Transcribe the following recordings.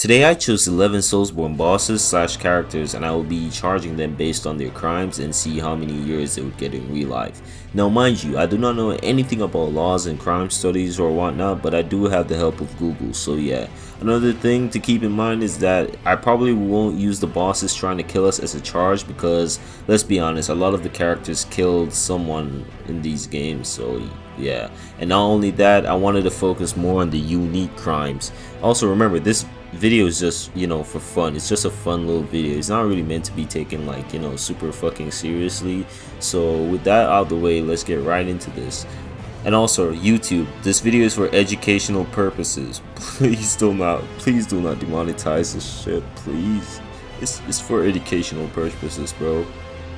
Today I chose 11 Soulsborne bosses slash characters, and I will be charging them based on their crimes and see how many years they would get in real life. Now mind you, I do not know anything about laws and crime studies or whatnot, but I do have the help of Google, so yeah. Another thing to keep in mind is that I probably won't use the bosses trying to kill us as a charge, because let's be honest, a lot of the characters killed someone in these games, so yeah. And not only that, I wanted to focus more on the unique crimes. Also remember, this video is just, for fun. It's just a fun little video. It's not really meant to be taken like, super fucking seriously. So with that out of the way, let's get right into this. And also YouTube, this video is for educational purposes. Please do not demonetize this shit, please. It's for educational purposes, bro.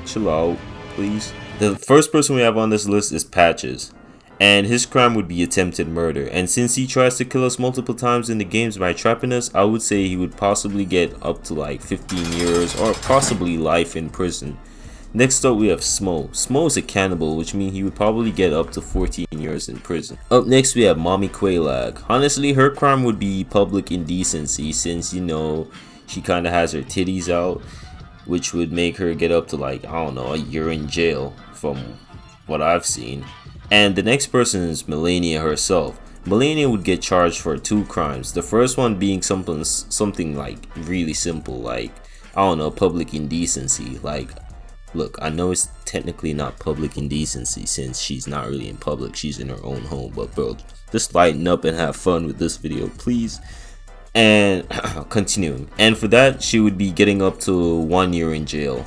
Chill out, please. The first person we have on this list is Patches, and his crime would be attempted murder. And since he tries to kill us multiple times in the games by trapping us, I would say he would possibly get up to like 15 years or possibly life in prison. Next up we have Smo. Smo is a cannibal, which means he would probably get up to 14 years in prison. Up next we have Mommy Quaylag. Honestly, her crime would be public indecency, since she kind of has her titties out, which would make her get up to like, I don't know, a year in jail from what I've seen. And the next person is Melania herself. Melania would get charged for 2 crimes. The first one being something like really simple, like, I don't know, public indecency. Like, look, I know it's technically not public indecency since she's not really in public, she's in her own home, but bro, just lighten up and have fun with this video, please. And continuing, and for that she would be getting up to 1 year in jail.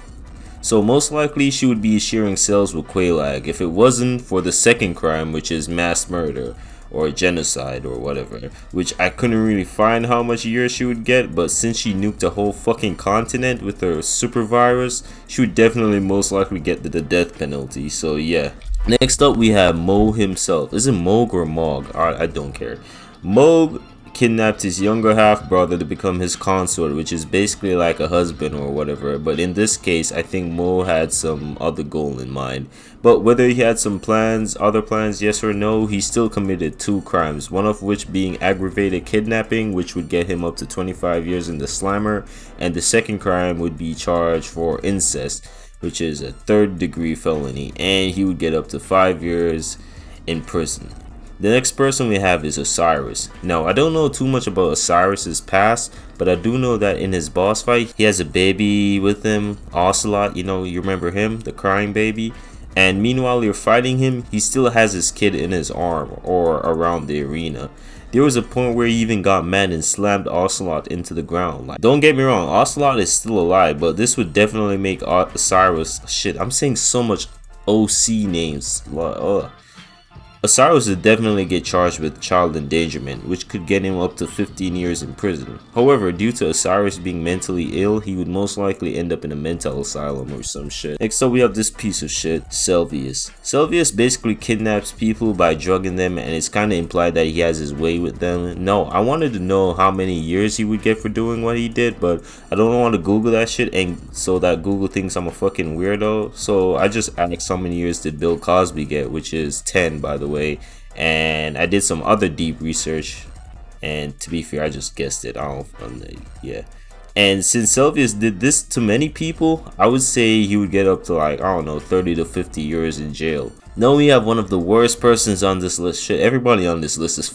So most likely she would be sharing cells with Quaylag if it wasn't for the second crime, which is mass murder or genocide or whatever, which I couldn't really find how much years she would get, but since she nuked a whole fucking continent with her super virus, she would definitely most likely get the death penalty, so yeah. Next up we have Mo himself. Is it Moog or Mog? I don't care. Moog kidnapped his younger half brother to become his consort, which is basically like a husband or whatever, but in this case I think Mo had some other goal in mind. But whether he had some other plans, yes or no, he still committed 2 crimes, one of which being aggravated kidnapping, which would get him up to 25 years in the slammer, and the second crime would be charged for incest, which is a 3rd degree felony, and he would get up to 5 years in prison. The next person we have is Osiris. Now, I don't know too much about Osiris's past, but I do know that in his boss fight, he has a baby with him, Ocelot, you remember him, the crying baby. And meanwhile you're fighting him, he still has his kid in his arm or around the arena. There was a point where he even got mad and slammed Ocelot into the ground. Like, don't get me wrong, Ocelot is still alive, but this would definitely make Osiris, shit, I'm saying so much OC names. Osiris would definitely get charged with child endangerment, which could get him up to 15 years in prison. However, due to Osiris being mentally ill, he would most likely end up in a mental asylum or some shit. Next up we have this piece of shit, Selvius. Selvius basically kidnaps people by drugging them, and it's kinda implied that he has his way with them. No, I wanted to know how many years he would get for doing what he did, but I don't want to Google that shit, and so that Google thinks I'm a fucking weirdo. So I just asked how many years did Bill Cosby get, which is 10 by the way. And I did some other deep research, and to be fair, I just guessed it. Yeah. And since Selvius did this to many people, I would say he would get up to like, I don't know, 30 to 50 years in jail. Now we have one of the worst persons on this list. Shit, everybody on this list is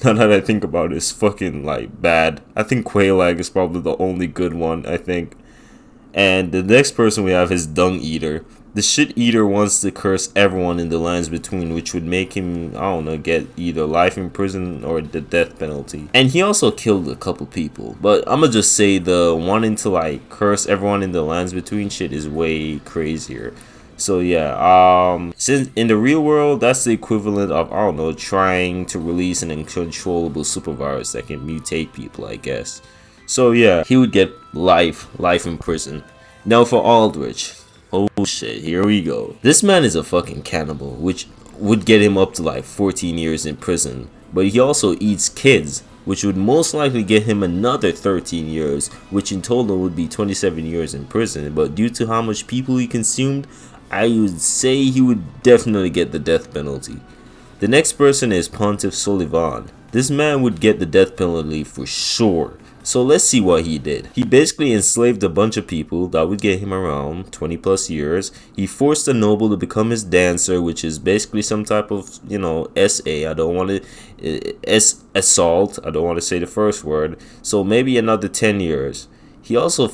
now that I think about it, is fucking like bad. I think Quaylag is probably the only good one, I think. And the next person we have is Dung Eater. The shit eater wants to curse everyone in the lands between, which would make him, I don't know, get either life in prison or the death penalty. And he also killed a couple people, but I'ma just say the wanting to like curse everyone in the lands between shit is way crazier. So yeah, since in the real world that's the equivalent of, I don't know, trying to release an uncontrollable super virus that can mutate people, I guess. So yeah, he would get life in prison. Now for Aldrich. Oh shit, here we go. This man is a fucking cannibal, which would get him up to like 14 years in prison. But he also eats kids, which would most likely get him another 13 years, which in total would be 27 years in prison. But due to how much people he consumed, I would say he would definitely get the death penalty. The next person is Pontiff Sullivan. This man would get the death penalty for sure. So let's see what he did. He basically enslaved a bunch of people that would get him around 20 plus years. He forced a noble to become his dancer, which is basically some type of, SA. I don't want to, assault. I don't want to say the first word. So maybe another 10 years. He also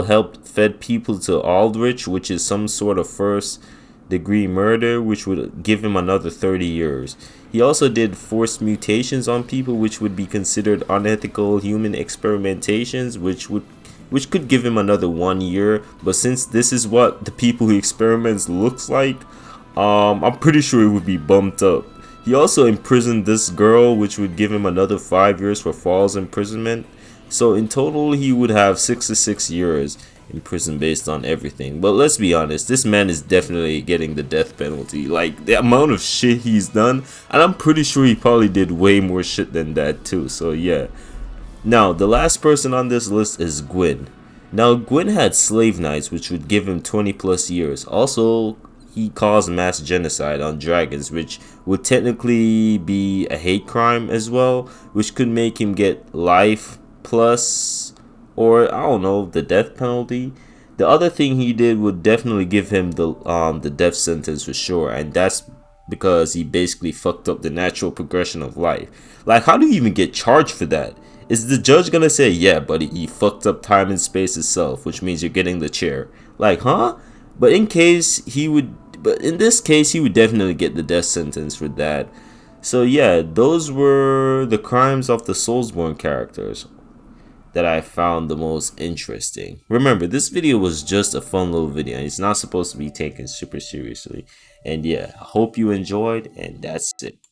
helped fed people to Aldrich, which is some sort of first degree murder, which would give him another 30 years. He also did forced mutations on people, which would be considered unethical human experimentations, which could give him another 1 year. But since this is what the people he experiments looks like, I'm pretty sure it would be bumped up. He also imprisoned this girl, which would give him another 5 years for false imprisonment. So in total, he would have 66 years in prison based on everything. But let's be honest, this man is definitely getting the death penalty. Like, the amount of shit he's done, and I'm pretty sure he probably did way more shit than that too. So yeah. Now, the last person on this list is Gwyn. Now, Gwyn had slave nights, which would give him 20 plus years. Also, he caused mass genocide on dragons, which would technically be a hate crime as well, which could make him get life plus, or I don't know, the death penalty. The other thing he did would definitely give him the death sentence for sure, and that's because he basically fucked up the natural progression of life. Like, how do you even get charged for that? Is the judge gonna say, yeah, buddy, he fucked up time and space itself, which means you're getting the chair? Like, huh? But in this case, he would definitely get the death sentence for that. So yeah, those were the crimes of the Soulsborne characters that I found the most interesting. Remember, this video was just a fun little video, and it's not supposed to be taken super seriously. And yeah, I hope you enjoyed, and that's it.